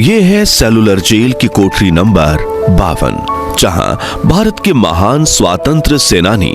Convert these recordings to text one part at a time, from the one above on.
ये है cellular jail की कोठरी नंबर 52, जहां भारत के महान स्वातंत्र सेनानी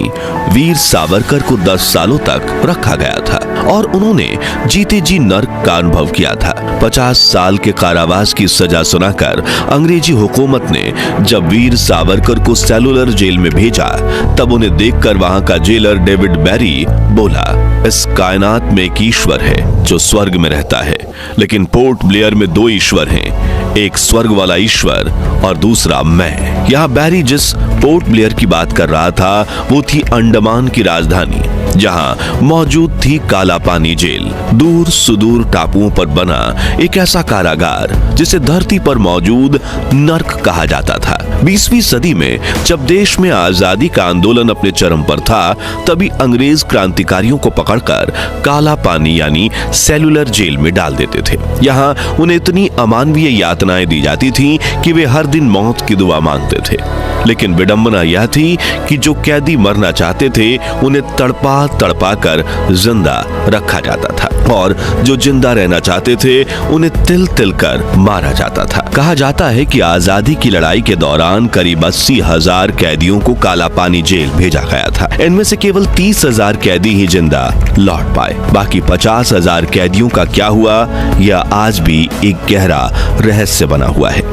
वीर सावरकर को 10 सालों तक रखा गया था और उन्होंने जीते जी नर्क का अनुभव किया था। 50 साल के कारावास की सजा सुनाकर अंग्रेजी हुकूमत ने जब वीर सावरकर को सेलुलर जेल में भेजा, तब उन्हें देखकर वहां का जेलर डेविड बैरी बोला, इस कायनात में एक ईश्वर है जो स्वर्ग में रहता है, लेकिन पोर्ट ब्लेयर में 2 ईश्वर हैं, एक स्वर्ग वाला ईश्वर और दूसरा मैं। यहाँ बैरी जिस पोर्ट ब्लेयर की बात कर रहा था वो थी अंडमान की राजधानी, जहां मौजूद थी काला पानी जेल, दूर सुदूर टापुओं पर बना एक ऐसा कारागार जिसे धरती पर मौजूद नर्क कहा जाता था। 20वीं सदी में जब देश में आजादी का आंदोलन अपने चरम पर था, तभी अंग्रेज क्रांतिकारियों को पकड़कर काला पानी यानी सेलुलर जेल में डाल देते थे। यहाँ उन्हें इतनी अमानवीय यातनाएं दी जाती थी कि वे हर दिन मौत की दुआ मांगते थे। लेकिन विडंबना यह थी कि जो कैदी मरना चाहते थे उन्हें तड़पा तड़पा कर जिंदा रखा जाता था और जो जिंदा रहना चाहते थे उन्हें तिल तिल कर मारा जाता था। कहा जाता है कि आजादी की लड़ाई के दौरान करीब 80,000 कैदियों को काला पानी जेल भेजा गया था। इनमें से केवल 30,000 कैदी ही जिंदा लौट पाए। बाकी 50,000 कैदियों का क्या हुआ, यह आज भी एक गहरा रहस्य बना हुआ है।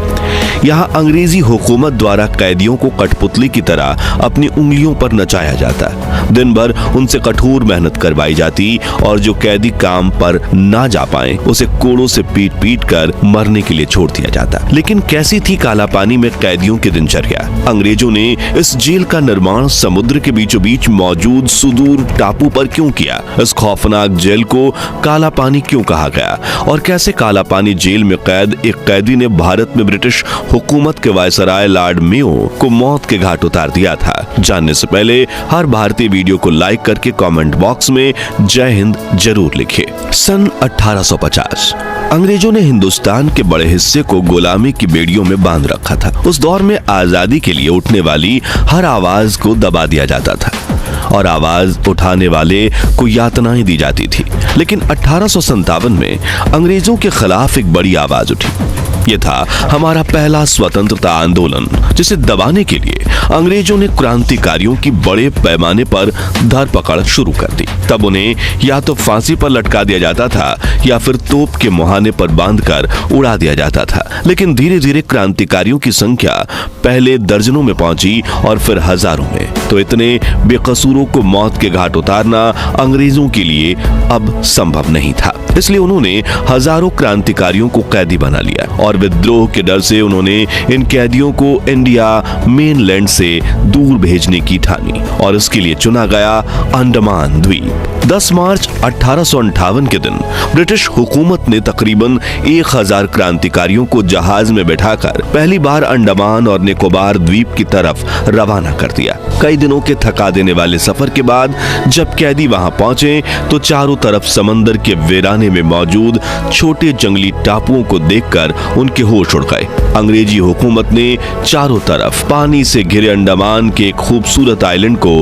यहाँ अंग्रेजी हुकूमत द्वारा कैदियों को कठपुतली की तरह अपनी उंगलियों पर नचाया जाता। दिन भर उनसे कठोर मेहनत करवाई जाती और जो कैदी काम पर ना जा पाए उसे कोड़ों से पीट पीट कर मरने के लिए छोड़ दिया जाता। लेकिन कैसी थी काला पानी में कैदियों की दिनचर्या? अंग्रेजों ने इस जेल का निर्माण समुद्र के बीचों बीच मौजूद सुदूर टापू पर क्यों किया? इस खौफनाक जेल को काला पानी क्यों कहा गया और कैसे काला पानी जेल में कैद एक कैदी ने भारत में ब्रिटिश हुकूमत के वायसराय लॉर्ड मेयो को मौत के घाट उतार दिया था? जानने से पहले हर भारतीय वीडियो को लाइक करके कमेंट बॉक्स में जय हिंद जरूर लिखें। सन 1850 अंग्रेजों ने हिंदुस्तान के बड़े हिस्से को गुलामी की बेड़ियों में बांध रखा था। उस दौर में आजादी के लिए उठने वाली हर आवाज को दबा दिया जाता था और आवाज उठाने वाले को यातनाएं दी जाती थी। लेकिन 1857 में अंग्रेजों के खिलाफ एक बड़ी आवाज उठी। यह था हमारा पहला स्वतंत्रता आंदोलन, जिसे दबाने के लिए अंग्रेजों ने क्रांतिकारियों की बड़े पैमाने पर धरपकड़ शुरू कर दी। तब उन्हें या तो फांसी पर लटका दिया जाता था या फिर तोप के मुहाने पर बांधकर उड़ा दिया जाता था। लेकिन धीरे धीरे क्रांतिकारियों की संख्या पहले दर्जनों में पहुंची और फिर हजारों में। तो इतने बेकसूरों को मौत के घाट उतारना अंग्रेजों के लिए अब संभव नहीं था। इसलिए उन्होंने हजारों क्रांतिकारियों को कैदी बना लिया और विद्रोह के डर से उन्होंने इन कैदियों को इंडिया मेनलैंड से दूर भेजने की ठानी और इसके लिए चुना गया अंडमान द्वीप। 10 मार्च 1858 के दिन ब्रिटिश हुकूमत ने तकरीबन 1000 क्रांतिकारियों को जहाज में बैठाकर पहली बार अंडमान और निकोबार द्वीप की तरफ रवाना कर दिया। कई दिनों के थका देने वाले सफर के बाद जब कैदी वहां पहुंचे तो चारों तरफ समंदर के वीराने में मौजूद छोटे जंगली टापुओं को देखकर उनके होश उड़ गए। अंग्रेजी हुकूमत ने चारों तरफ पानी से घिरे अंडमान के एक खूबसूरत आइलैंड को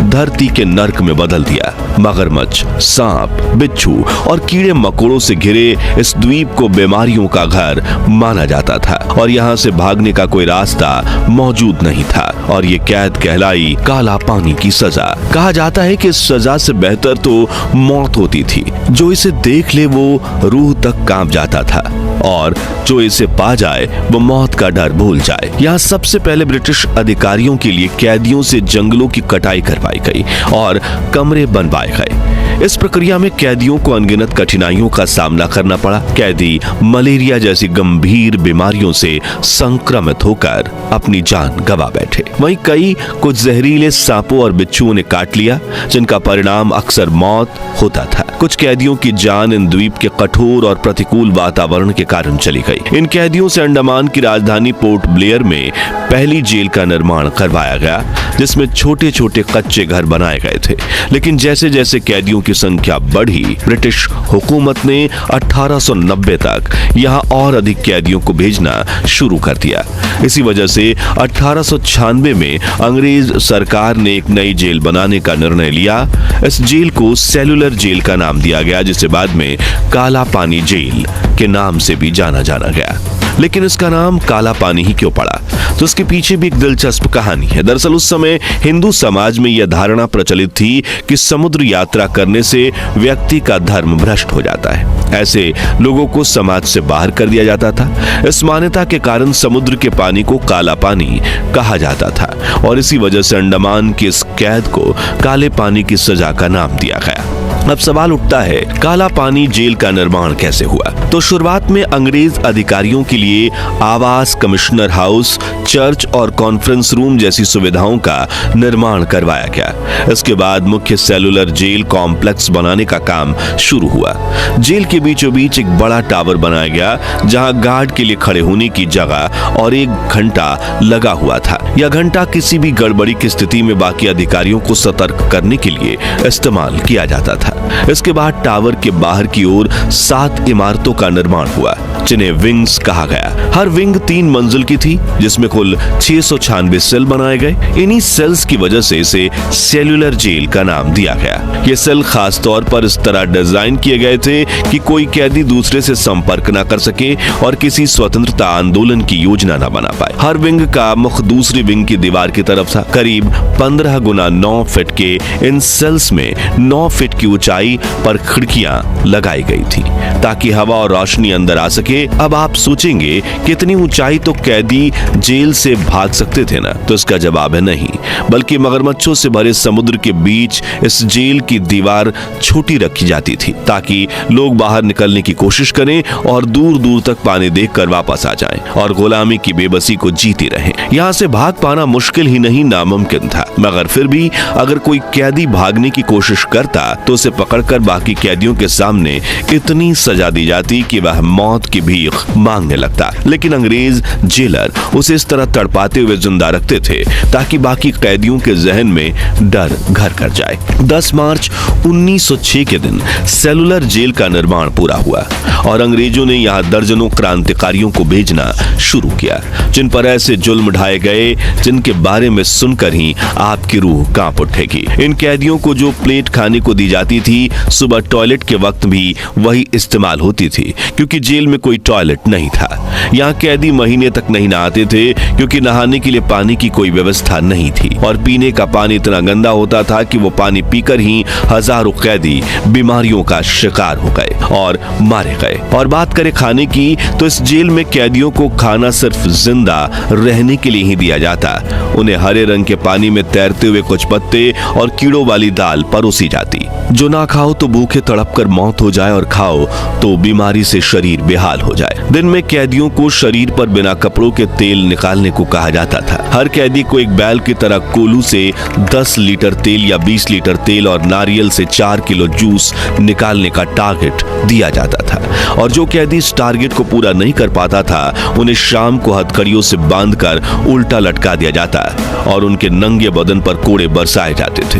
धरती के नर्क में बदल दिया। मगरमच्छ, सांप, बिच्छू और कीड़े मकोड़ों से घिरे इस द्वीप को बीमारियों का घर माना जाता था और यहाँ से भागने का कोई रास्ता मौजूद नहीं था और ये कैद कहलाई काला पानी की सजा। कहा जाता है कि इस सजा से बेहतर तो मौत होती थी। जो इसे देख ले वो रूह तक कांप जाता था और जो इसे पा जाए वो मौत का डर भूल जाए। यहाँ सबसे पहले ब्रिटिश अधिकारियों के लिए कैदियों से जंगलों की कटाई करवाई गई और कमरे बनवाए गए। इस प्रक्रिया में कैदियों को अनगिनत कठिनाइयों का सामना करना पड़ा। कैदी मलेरिया जैसी गंभीर बीमारियों से संक्रमित होकर अपनी जान गंवा बैठे। वहीं कई को जहरीले सांपों और बिच्छुओं ने काट लिया, जिनका परिणाम अक्सर मौत होता था। कुछ कैदियों की जान इन द्वीप के कठोर और प्रतिकूल वातावरण के कारण चली गई। इन कैदियों से अंडमान की राजधानी पोर्ट ब्लेयर में पहली जेल का निर्माण करवाया गया, जिसमें छोटे छोटे कच्चे घर बनाए गए थे। लेकिन जैसे जैसे कैदियों की संख्या बढ़ी, ब्रिटिश हुकूमत ने 1890 तक यहाँ और अधिक कैदियों को भेजना शुरू कर दिया। इसी वजह से 1896 में अंग्रेज सरकार ने एक नई जेल बनाने का निर्णय लिया। इस जेल को सेलुलर जेल का नाम दिया गया, जिसे बाद में काला पानी जेल के नाम से भी जाना गया। लेकिन इसका नाम काला पानी ही क्यों पड़ा, तो इसके पीछे भी एक दिलचस्प कहानी है। दरअसल उस समय हिंदू समाज में यह धारणा प्रचलित थी कि समुद्र यात्रा करने से व्यक्ति का धर्म भ्रष्ट हो जाता है। ऐसे लोगों को समाज से बाहर कर दिया जाता था। इस मान्यता के कारण समुद्र के पानी को काला पानी कहा जाता था और इसी वजह से अंडमान के इस कैद को काले पानी की सजा का नाम दिया गया। अब सवाल उठता है, काला पानी जेल का निर्माण कैसे हुआ? तो शुरुआत में अंग्रेज अधिकारियों के लिए आवास, कमिश्नर हाउस, चर्च और कॉन्फ्रेंस रूम जैसी सुविधाओं का निर्माण करवाया गया। इसके बाद मुख्य सेलुलर जेल कॉम्प्लेक्स बनाने का काम शुरू हुआ। जेल के बीचों बीच एक बड़ा टावर बनाया गया, जहां गार्ड के लिए खड़े होने की जगह और एक घंटा लगा हुआ था। यह घंटा किसी भी गड़बड़ी की स्थिति में बाकी अधिकारियों को सतर्क करने के लिए इस्तेमाल किया जाता था। इसके बाद टावर के बाहर की ओर 7 इमारतों का निर्माण हुआ, जिन्हें विंग्स कहा गया। हर विंग 3 मंजिल की थी, जिसमें कुल 696 सेल बनाए गए। इन्हीं सेल्स की वजह से इसे सेल्युलर जेल का नाम दिया गया। ये सेल खास तौर पर इस तरह डिजाइन किए गए थे कि कोई कैदी दूसरे से संपर्क न कर सके और किसी स्वतंत्रता आंदोलन की योजना न बना पाए। हर विंग का मुख दूसरी विंग की दीवार की तरफ था। करीब 15 गुना 9 फीट के इन सेल्स में 9 फीट की ऊंचाई पर खिड़कियां लगाई गई थी, ताकि हवा और रोशनी अंदर आ सके। अब आप सोचेंगे कितनी ऊंचाई तो कैदी जेल से भाग सकते थे ना? तो इसका जवाब है नहीं, बल्कि मगरमच्छों से भरे समुद्र के बीच इस जेल की दीवार छोटी रखी जाती थी, ताकि लोग बाहर निकलने की कोशिश करें और दूर दूर तक पानी देखकर वापस आ जाएं और गुलामी की बेबसी को जीते रहें। यहाँ से भाग पाना मुश्किल ही नहीं, नामुमकिन था। मगर फिर भी अगर कोई कैदी भागने की कोशिश करता तो उसे पकड़कर बाकी कैदियों के सामने इतनी सजा दी जाती कि वह मौत की भीख मांगने लगता। लेकिन अंग्रेज जेलर उसे इस तरह तड़पाते हुए जिंदा रखते थे ताकि बाकी कैदियों के जहन में डर घर कर जाए। 10 मार्च 1906 के दिन सेलुलर जेल का निर्माण पूरा हुआ और अंग्रेजों ने यहाँ दर्जनों क्रांतिकारियों को भेजना शुरू किया, जिन पर ऐसे जुल्म ढाए गए जिनके बारे में सुनकर ही आपकी रूह कांप उठेगी। इन कैदियों को जो प्लेट खाने को दी जाती थी, सुबह टॉयलेट के वक्त भी वही इस्तेमाल होती थी, क्योंकि जेल में कोई टॉयलेट नहीं था। यहाँ कैदी महीने तक नहीं नहाते थे, क्योंकि नहाने के लिए पानी की कोई व्यवस्था नहीं थी और पीने का पानी इतना गंदा होता था कि वो पानी पीकर ही हजारों कैदी बीमारियों का शिकार हो गए और मारे गए। और बात करें खाने की, तो इस जेल में कैदियों को खाना सिर्फ जिंदा रहने के लिए ही दिया जाता। उन्हें हरे रंग के पानी में तैरते हुए कुछ पत्ते और कीड़ों वाली दाल परोसी जाती। जो ना खाओ तो भूखे तड़प कर मौत हो जाए और खाओ तो बीमारी से शरीर बेहाल हो जाए। दिन में कैदियों को शरीर पर बिना कपड़ों के तेल निकालने को कहा जाता था। हर कैदी को एक बैल की तरह कोलू से 10 लीटर तेल या 20 लीटर तेल और नारियल से 4 किलो जूस निकालने का टारगेट दिया जाता था, और जो कैदी इस टारगेट को पूरा नहीं कर पाता था उन्हें शाम को हथकड़ियों से बांधकर उल्टा लटका दिया जाता और उनके नंगे बदन पर कोड़े बरसाए जाते थे।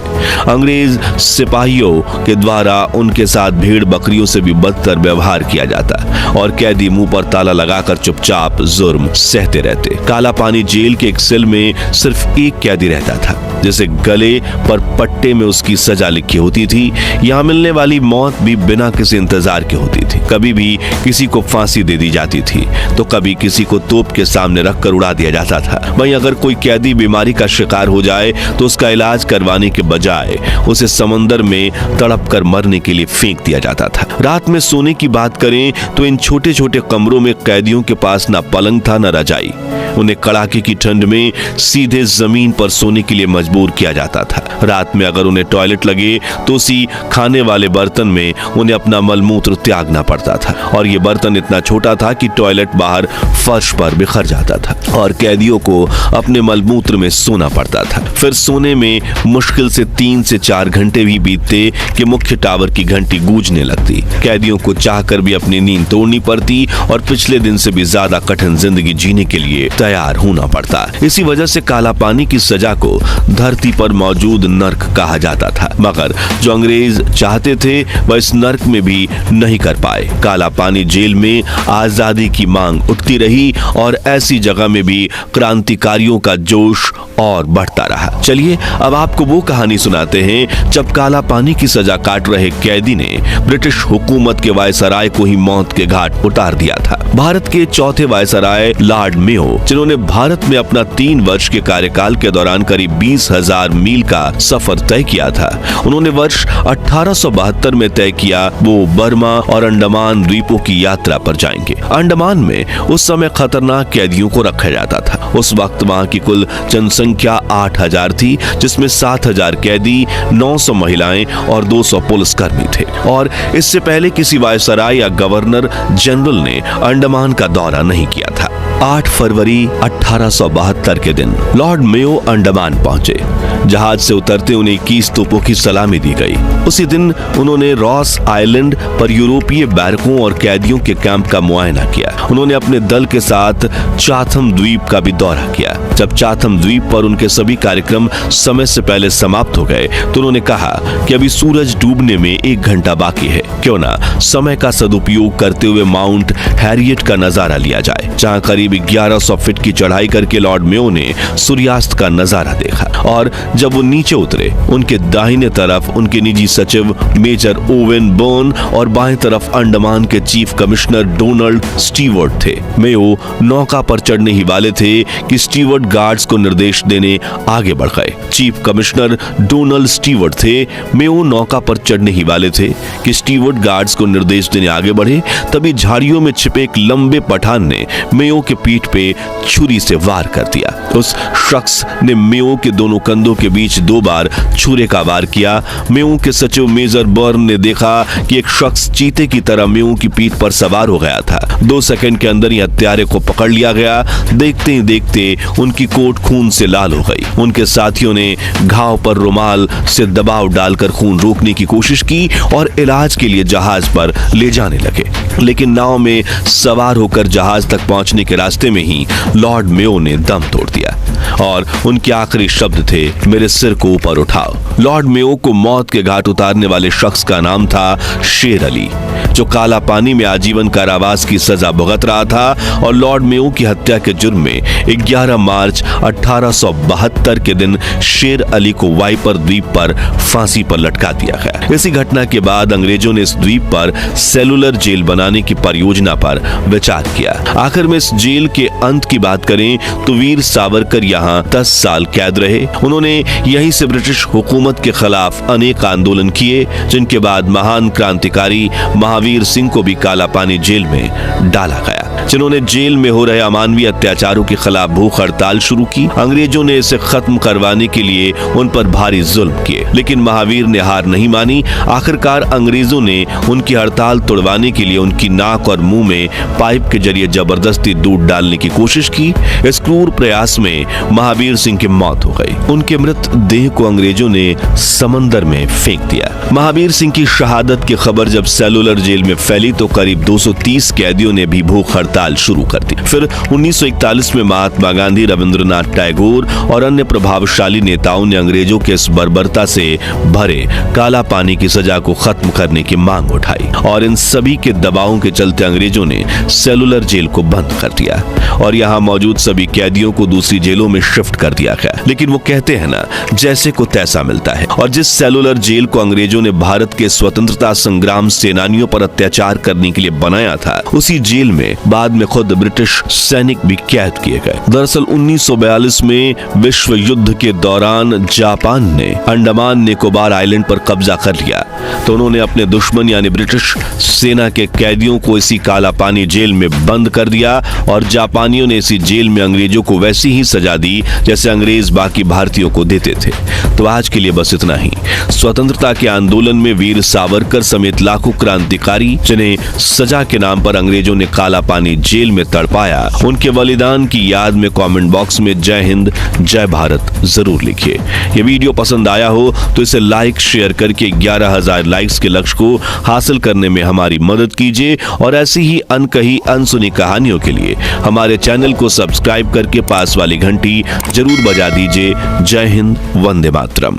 अंग्रेज सिपाहियों के द्वारा उनके साथ भेड़ बकरियों से भी बदतर व्यवहार किया जाता और कैदी मुंह पर ताला लगाकर चुपचाप जुर्म सहते रहते। काला पानी जेल के एक सेल में सिर्फ एक कैदी रहता था, जिसे गले पर पट्टे में उसकी सजा लिखी होती थी। यहाँ मिलने वाली मौत भी बिना किसी इंतजार के होती थी। कभी भी किसी को फांसी दे दी जाती थी तो कभी किसी को तोप के सामने रखकर उड़ा दिया जाता था। वहीं अगर कोई कैदी बीमारी का शिकार हो जाए तो उसका इलाज करवाने के बजाय उसे समंदर में तड़प कर मरने के लिए फेंक दिया जाता था। रात में सोने की बात करें तो इन छोटे छोटे कमरों में कैदियों के पास न पलंग था न रजाई। उन्हें कड़ाके की ठंड में सीधे जमीन पर सोने के लिए मजबूर किया जाता था। रात में अगर उन्हें टॉयलेट लगे तो उसी खाने वाले बर्तन में उन्हें अपना मलमूत्र त्यागना पड़ता था, और ये बर्तन इतना छोटा था कि टॉयलेट बाहर फर्श पर बिखर जाता था और कैदियों को अपने मलमूत्र में सोना पड़ता था। फिर सोने में मुश्किल से 3 से 4 घंटे भी बीतते कि मुख्य टावर की घंटी गूंजने लगती। कैदियों को चाहकर भी अपनी नींद तोड़नी पड़ती और पिछले दिन से भी ज्यादा कठिन जिंदगी जीने के लिए तैयार होना पड़ता। इसी वजह से काला पानी की सजा को धरती पर मौजूद नर्क कहा जाता था, मगर जो अंग्रेज चाहते थे वह इस नर्क में भी नहीं कर पाए। काला पानी जेल में आजादी की मांग उठती रही और ऐसी जगह में भी क्रांतिकारियों का जोश और बढ़ता रहा। चलिए अब आपको वो कहानी सुनाते हैं जब काला पानी की सजा काट रहे कैदी ने ब्रिटिश हुकूमत के वायसराय को ही मौत के घाट उतार दिया था। भारत के चौथे वायसराय लॉर्ड मेयो, जिन्होंने भारत में अपना 3 वर्ष के कार्यकाल के दौरान करीब 20,000 मील का सफर तय किया था, उन्होंने वर्ष 1872 में तय किया वो बर्मा और अंडमान द्वीपों की यात्रा पर जाएंगे। अंडमान में उस समय खतरनाक कैदियों को रखा जाता था। उस वक्त वहां की कुल जनसंख्या 8,000 थी, जिसमें 7,000 कैदी, 900 महिलाएं और 200 पुलिसकर्मी थे। और इससे पहले किसी वायसराय या गवर्नर जनरल ने अंडमान का दौरा नहीं किया था। 8 फरवरी 1872 के दिन लॉर्ड मेयो अंडमान पहुंचे। जहाज से उतरते उन्हें 21 तोपों की सलामी दी गई। उसी दिन उन्होंने रॉस आइलैंड पर यूरोपीय बैरकों और कैदियों के कैंप का मुआयना किया। उन्होंने अपने दल के साथ चाथम द्वीप का भी दौरा किया। जब चाथम द्वीप पर उनके सभी कार्यक्रम समय से पहले समाप्त हो गए तो उन्होंने कहा कि अभी सूरज डूबने में 1 घंटा बाकी है, क्यों ना समय का सदुपयोग करते हुए माउंट हैरियट का नजारा लिया जाए, जहां करीब 1100 फीट की चढ़ाई करके लॉर्ड मेयो ने सूर्यास्त का नजारा देखा। और जब वो नीचे उतरे, उनके दाहिने तरफ उनके निजी सचिव मेजर ओवेन बर्न और बाएं तरफ अंडमान के चीफ कमिश्नर डोनाल्ड स्टीवर्ट थे। मेयो नौका पर चढ़ने ही वाले थे कि स्टीवर्ट गार्ड्स को निर्देश देने आगे बढ़ गए। चीफ कमिश्नर डोनाल्ड स्टीवर्ट थे। मेयो नौका पर चढ़ने ही वाले थे कि स्टीवर्ट गार्ड्स को निर्देश देने आगे बढ़े। तभी झाड़ियों में छिपे एक लंबे पठान ने मेयो के पीठ पे छुरी से वार कर दिया। उस शख्स ने मेयो के दोनों कंधों के बीच 2 बार छुरे का वार किया। मेयो के सचिव मेजर बर्न ने देखा कि एक शख्स चीते की तरह मेयो की पीठ पर सवार हो गया था। 2 सेकंड के अंदर ही हत्यारे को पकड़ लिया गया। देखते ही देखते उनकी कोट खून से लाल हो गई। उनके साथियों ने घाव पर रुमाल से दबाव डालकर खून रोकने की कोशिश की और इलाज के लिए जहाज पर ले जाने लगे, लेकिन नाव में सवार होकर जहाज तक पहुंचने के रास्ते में ही लॉर्ड मेयो ने दम तोड़ दिया और उनके आखिरी शब्द थे, मेरे सिर को ऊपर उठाओ। लॉर्ड मेयो को मौत के घाट उतारने वाले शख्स का नाम था शेर अली, जो काला पानी में आजीवन कारावास की सजा भुगत रहा था। और लॉर्ड मेयो की हत्या के जुर्म में 11 मार्च 1872 के दिन शेर अली को वाइपर द्वीप पर फांसी पर लटका दिया गया। इसी घटना के बाद अंग्रेजों ने इस द्वीप पर सेलुलर जेल बनाने की परियोजना पर विचार किया। आखिर में इस जेल के अंत की बात करें तो वीर सावरकर यहाँ 10 साल कैद रहे। उन्होंने यहीं से ब्रिटिश हुकूमत के खिलाफ अनेक आंदोलन किए, जिनके बाद महान क्रांतिकारी महावीर सिंह को भी काला पानी जेल में डाला गया, जिन्होंने जेल में हो रहे अमानवीय अत्याचारों के खिलाफ भूख हड़ताल शुरू की। अंग्रेजों ने इसे खत्म करवाने के लिए उन पर भारी जुल्म किए, लेकिन महावीर ने हार नहीं मानी। आखिरकार अंग्रेजों ने उनकी हड़ताल तोड़वाने के लिए उनकी नाक और मुंह में पाइप के जरिए जबरदस्ती दूध डालने की कोशिश की। इस क्रूर प्रयास में महावीर सिंह की मौत हो गई। उनके मृत देह को अंग्रेजों ने समंदर में फेंक दिया। महावीर सिंह की शहादत की खबर जब सेलुलर जेल में फैली तो करीब 230 कैदियों ने भी भूख हड़ताल शुरू कर दी। फिर 1941 में महात्मा गांधी, रविंद्रनाथ टैगोर और अन्य प्रभावशाली नेताओं ने अंग्रेजों के इस बर्बरता से भरे काला पानी की सजा को खत्म करने की मांग उठाई और इन सभी के दबावों के चलते अंग्रेजों ने सेलुलर जेल को बंद कर दिया और यहाँ मौजूद सभी कैदियों को दूसरी जेलों में शिफ्ट कर दिया गया। लेकिन वो कहते हैं ना, जैसे को तैसा मिलता है। और जिस सेलुलर जेल को अंग्रेजों ने भारत के स्वतंत्रता संग्राम सेनानियों पर अत्याचार करने के लिए बनाया था, उसी जेल में बाद में खुद ब्रिटिश सैनिक भी कैद किए गए। दरअसल 1942 में विश्व युद्ध के दौरान जापान ने अंडमान निकोबार आइलैंड पर कब्जा कर लिया, तो उन्होंने अपने दुश्मन यानी ब्रिटिश सेना के कैदियों को इसी काला पानी जेल में बंद कर दिया और जापानियों ने इसी जेल में अंग्रेजों को वैसी ही सजा दी जैसे अंग्रेज फीस बाकी भारतीयों को देते थे। तो आज के लिए बस इतना ही। स्वतंत्रता के आंदोलन में वीर सावरकर समेत लाखों क्रांतिकारी, जिन्हें सजा के नाम पर अंग्रेजों ने काला पानी जेल में तड़पाया, उनके बलिदान की याद में कमेंट बॉक्स में जय हिंद जय भारत जरूर लिखिए। ये वीडियो पसंद आया हो तो इसे लाइक शेयर करके 11,000 लाइक्स के लक्ष्य को हासिल करने में हमारी मदद कीजिए और ऐसी ही अनकही अनसुनी कहानियों के लिए हमारे चैनल को सब्सक्राइब करके पास वाली घंटी जरूर बजा दीजिए। जय हिंद, वंदे मातरम।